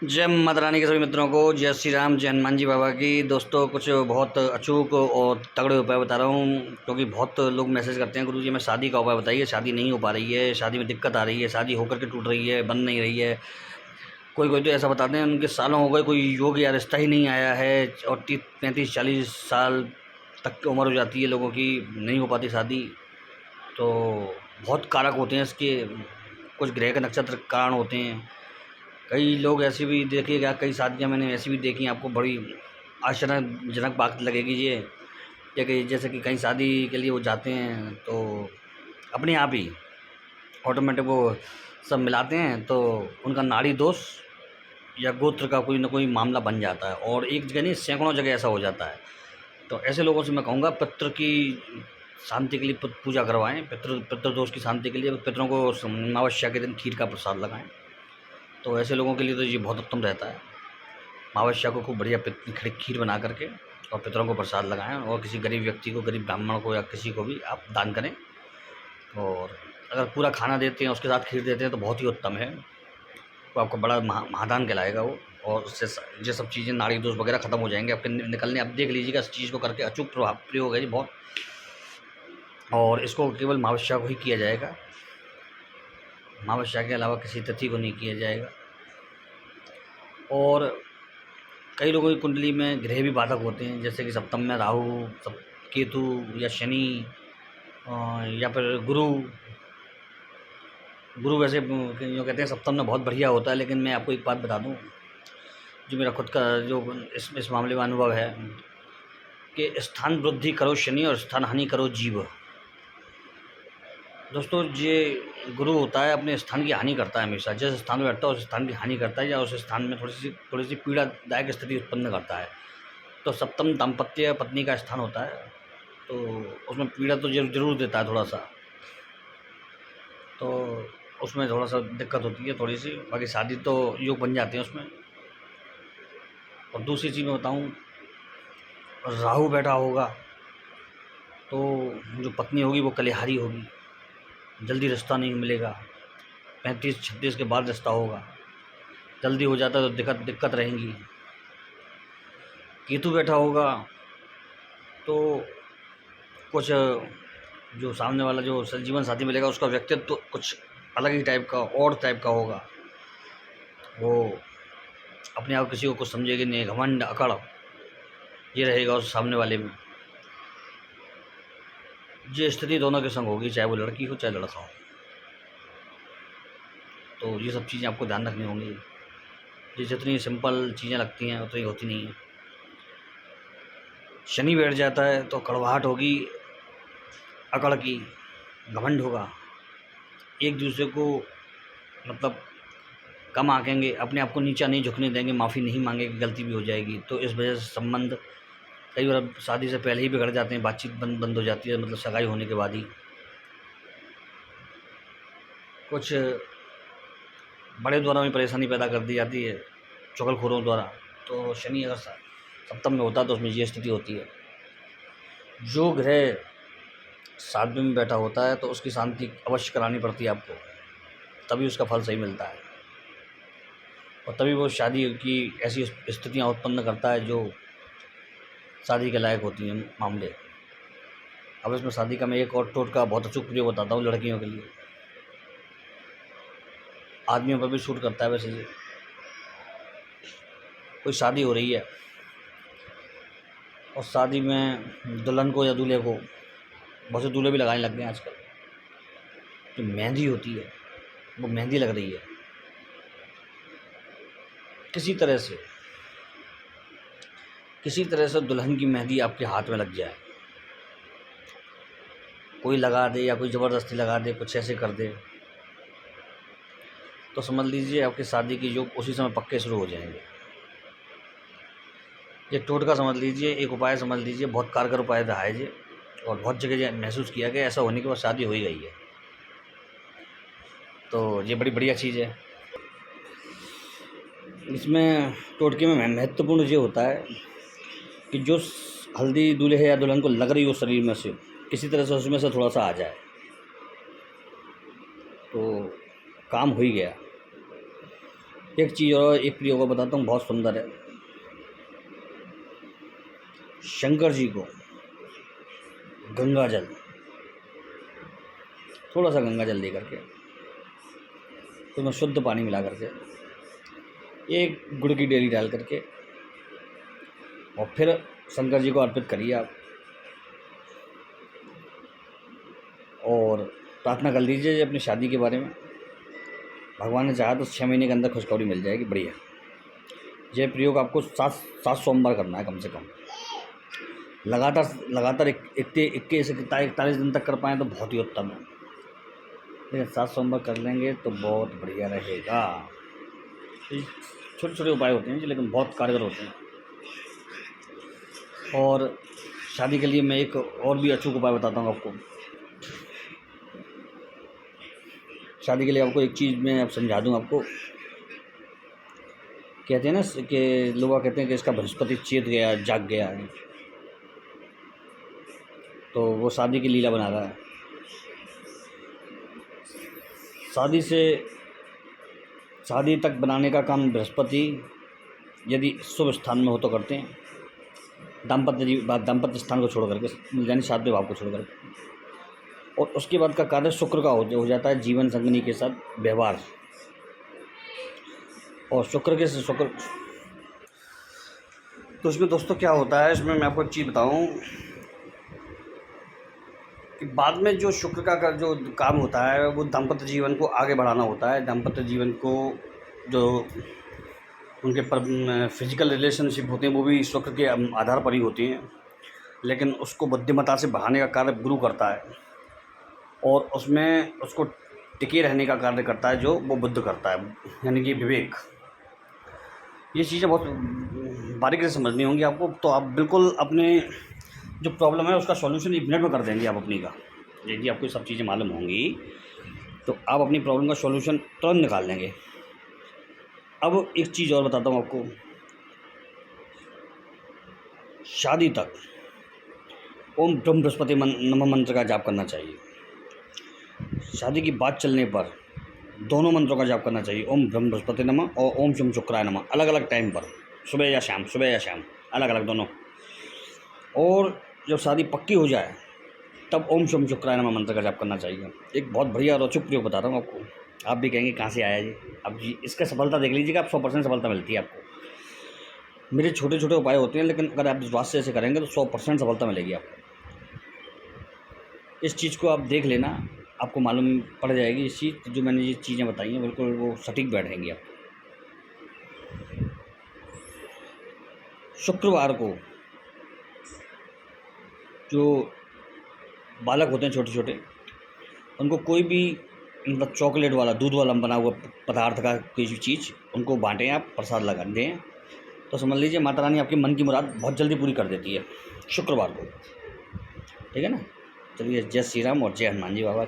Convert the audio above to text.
जय माता रानी के सभी मित्रों को जय श्री राम, जय हनुमान जी बाबा की। दोस्तों, कुछ बहुत अचूक और तगड़े उपाय बता रहा हूँ, क्योंकि बहुत लोग मैसेज करते हैं, गुरुजी हमें शादी का उपाय बताइए, शादी नहीं हो पा रही है, शादी में दिक्कत आ रही है, शादी होकर के टूट रही है, बन नहीं रही है। कोई कोई तो ऐसा बताते हैं उनके सालों हो गए, कोई योग या रिश्ता ही नहीं आया है, और 35-40 साल तक की उम्र हो जाती है लोगों की, नहीं हो पाती शादी। तो बहुत कारक होते हैं इसके, कुछ ग्रह के नक्षत्र कारण होते हैं। कई लोग ऐसे भी देखिएगा, कई शादियाँ मैंने ऐसी भी देखी, आपको बड़ी आश्चर्यजनक बात लगेगी ये, या कि जैसे कि कहीं शादी के लिए वो जाते हैं तो अपने आप ही ऑटोमेटिक वो सब मिलाते हैं, तो उनका नाड़ी दोष या गोत्र का कोई ना कोई मामला बन जाता है, और एक जगह नहीं सैकड़ों जगह ऐसा हो जाता है। तो ऐसे लोगों से मैं कहूँगा, पितृ की शांति के लिए पूजा करवाएं, पितृदोष की शांति के लिए पितरों को अमावस्या के दिन खीर का प्रसाद लगाएं। तो ऐसे लोगों के लिए तो ये बहुत उत्तम रहता है। अमावस्या को खूब बढ़िया खीर बना करके और पितरों को प्रसाद लगाएं, और किसी गरीब व्यक्ति को, गरीब ब्राह्मण को या किसी को भी आप दान करें। और अगर पूरा खाना देते हैं उसके साथ खीर देते हैं तो बहुत ही उत्तम है, तो आपको बड़ा महादान कहलाएगा वो, और उससे ये सब चीज़ें, नाड़ी दोष वगैरह ख़त्म हो जाएंगे आपके निकलने। आप देख लीजिएगा, इस चीज़ को करके अचूक प्रयोग है जी बहुत, और इसको केवल अमावस्या को ही किया जाएगा, अमावस्या के अलावा किसी तिथि को नहीं किया जाएगा। और कई लोगों की कुंडली में ग्रह भी बाधक होते हैं, जैसे कि सप्तम में राहु, केतु या शनि, या फिर गुरु। गुरु वैसे जो कहते हैं सप्तम में बहुत बढ़िया होता है, लेकिन मैं आपको एक बात बता दूं, जो मेरा खुद का जो इस मामले में अनुभव है, कि स्थान वृद्धि करो शनि और स्थान हानि करो जीव। दोस्तों, ये गुरु होता है अपने स्थान की हानि करता है हमेशा, जिस स्थान में बैठता है उस स्थान की हानि करता है, या उस स्थान में थोड़ी सी पीड़ादायक स्थिति उत्पन्न करता है। तो सप्तम दाम्पत्य पत्नी का स्थान होता है, तो उसमें पीड़ा तो जरूर देता है थोड़ा सा, तो उसमें थोड़ा सा दिक्कत होती है थोड़ी सी, बाकी शादी तो योग बन जाते हैं उसमें। और दूसरी चीज़ मैं बताऊँ, राहु बैठा होगा तो जो पत्नी होगी वो कलिहारी होगी, जल्दी रिश्ता नहीं मिलेगा, 35-36 के बाद रिश्ता होगा, जल्दी हो जाता है तो दिक्कत रहेंगी। केतु बैठा होगा तो कुछ जो सामने वाला जो जीवन साथी मिलेगा उसका व्यक्तित्व तो कुछ अलग ही टाइप का, और टाइप का होगा, वो अपने आप किसी को कुछ समझेगी नहीं, घमंड अकड़ ये रहेगा उस सामने वाले में। ये स्थिति दोनों के संग होगी, चाहे वो लड़की हो चाहे लड़का हो। तो ये सब चीज़ें आपको ध्यान रखनी होंगी, ये जितनी सिंपल चीज़ें लगती हैं उतनी होती नहीं है। शनि बैठ जाता है तो कड़वाहट होगी, अकड़ की, घमंड होगा, एक दूसरे को मतलब कम आंकेंगे, अपने आप को नीचा नहीं झुकने देंगे, माफ़ी नहीं मांगेंगे, गलती भी हो जाएगी। तो इस वजह से संबंध कई बार शादी से पहले ही बिगड़ जाते हैं, बातचीत बंद हो जाती है, मतलब सगाई होने के बाद ही। कुछ बड़े द्वारा भी परेशानी पैदा कर दी जाती है, चुगलखोरों द्वारा। तो शनि अगर सप्तम में होता है तो उसमें ये स्थिति होती है। जो ग्रह 7वें में बैठा होता है तो उसकी शांति अवश्य करानी पड़ती है आपको, तभी उसका फल सही मिलता है, और तभी वो शादी की ऐसी स्थितियाँ उत्पन्न करता है जो शादी के लायक होती हैं मामले। अब इसमें शादी का मैं एक और टोटका बहुत अचूक प्रयोग बताता हूँ लड़कियों के लिए, आदमियों पर भी शूट करता है वैसे। ये कोई शादी हो रही है और शादी में दुल्हन को या दूल्हे को, बहुत से दूल्हे भी लगाने लग गए हैं आजकल, जो मेहंदी होती है वो मेहंदी लग रही है, किसी तरह से दुल्हन की मेहंदी आपके हाथ में लग जाए, कोई लगा दे या कोई ज़बरदस्ती लगा दे, कुछ ऐसे कर दे, तो समझ लीजिए आपकी शादी की योग उसी समय पक्के शुरू हो जाएंगे। ये टोटका समझ लीजिए, एक उपाय समझ लीजिए, बहुत कारगर उपाय रहा है ये, और बहुत जगह महसूस किया गया ऐसा होने के बाद शादी हो ही गई है। तो ये बड़ी बढ़िया चीज़ है। इसमें टोटके में महत्वपूर्ण ये होता है कि जो हल्दी दूल्हे या दुल्हन को लग रही हो शरीर में से, किसी तरह से उसमें से थोड़ा सा आ जाए तो काम हो ही गया। एक चीज़ और एक प्रयोग को बताता हूँ, बहुत सुंदर है। शंकर जी को गंगा जल, थोड़ा सा गंगा जल दे करके तो उसमें शुद्ध पानी मिला करके एक गुड़ की डेली डाल करके और फिर शंकर जी को अर्पित करिए आप, और प्रार्थना कर लीजिए अपनी शादी के बारे में। भगवान ने चाहा तो 6 महीने के अंदर खुशखबरी मिल जाएगी। बढ़िया। यह प्रयोग आपको 7 सोमवार करना है कम से कम, लगातार 21 से 41 दिन तक कर पाएँ तो बहुत ही उत्तम है, लेकिन 7 सोमवार कर लेंगे तो बहुत बढ़िया रहेगा। छोटे छोटे उपाय होते हैं जी, लेकिन बहुत कारगर होते हैं। और शादी के लिए मैं एक और भी अचूक उपाय बताता हूँ आपको। शादी के लिए आपको एक चीज़ मैं अब समझा दूँ आपको। कहते हैं ना कि लोग कहते हैं कि इसका बृहस्पति चेत गया, जाग गया है, तो वो शादी की लीला बना रहा है। शादी तक बनाने का काम बृहस्पति यदि शुभ स्थान में हो तो करते हैं, दाम्पत्य स्थान को छोड़ करके, यानी 7वें भाव को छोड़ करके। और उसके बाद का कार्य शुक्र का हो जाता है, जीवन संगनी के साथ व्यवहार। और शुक्र तो इसमें दोस्तों क्या होता है, इसमें मैं आपको एक चीज़ बताऊं कि बाद में जो शुक्र का जो काम होता है वो दाम्पत्य जीवन को आगे बढ़ाना होता है। दाम्पत्य जीवन को जो उनके पर फिजिकल रिलेशनशिप होते हैं वो भी शुक्र के आधार पर ही होती हैं, लेकिन उसको बुद्धिमत्ता से बढ़ाने का कार्य गुरु करता है, और उसमें उसको टिके रहने का कार्य करता है जो वो बुद्ध करता है, यानी कि विवेक। ये चीज़ें बहुत बारीकी से समझनी होंगी आपको, तो आप बिल्कुल अपने जो प्रॉब्लम है उसका सॉल्यूशन 1 मिनट में कर देंगे आप अपनी का। यदि आपको सब चीज़ें मालूम होंगी तो आप अपनी प्रॉब्लम का सॉल्यूशन तुरंत निकाल लेंगे। अब एक चीज़ और बताता हूँ आपको। शादी तक ओम ब्रह्म बृहस्पति नमः मंत्र का जाप करना चाहिए। शादी की बात चलने पर दोनों मंत्रों का जाप करना चाहिए, ओम ब्रह्म बृहस्पति नमः और ओम शम शुक्राय नमः, अलग अलग टाइम पर, सुबह या शाम अलग अलग दोनों। और जब शादी पक्की हो जाए तब ओम शम शुक्राय नमः मंत्र का जाप करना चाहिए। एक बहुत बढ़िया और अचूक प्रयोग बता रहा हूँ आपको। आप भी कहेंगे कहाँ से आया जी। अब जी इसका सफलता देख लीजिएगा, आप 100% सफलता मिलती है आपको। मेरे छोटे छोटे उपाय होते हैं, लेकिन अगर आप विश्वास से ऐसे करेंगे तो 100% सफलता मिलेगी आपको। इस चीज़ को आप देख लेना, आपको मालूम पड़ जाएगी। इस चीज़ जो मैंने ये चीज़ें बताई हैं बिल्कुल वो सटीक बैठेंगी आपको। शुक्रवार को जो बालक होते हैं छोटे छोटे, उनको कोई भी मतलब चॉकलेट वाला, दूध वाला बना हुआ पदार्थ का कोई भी चीज़ उनको बांटें, आप प्रसाद लगा दें, तो समझ लीजिए माता रानी आपकी मन की मुराद बहुत जल्दी पूरी कर देती है शुक्रवार को। ठीक है ना। चलिए, जय श्री राम और जय हनुमान जी बाबा।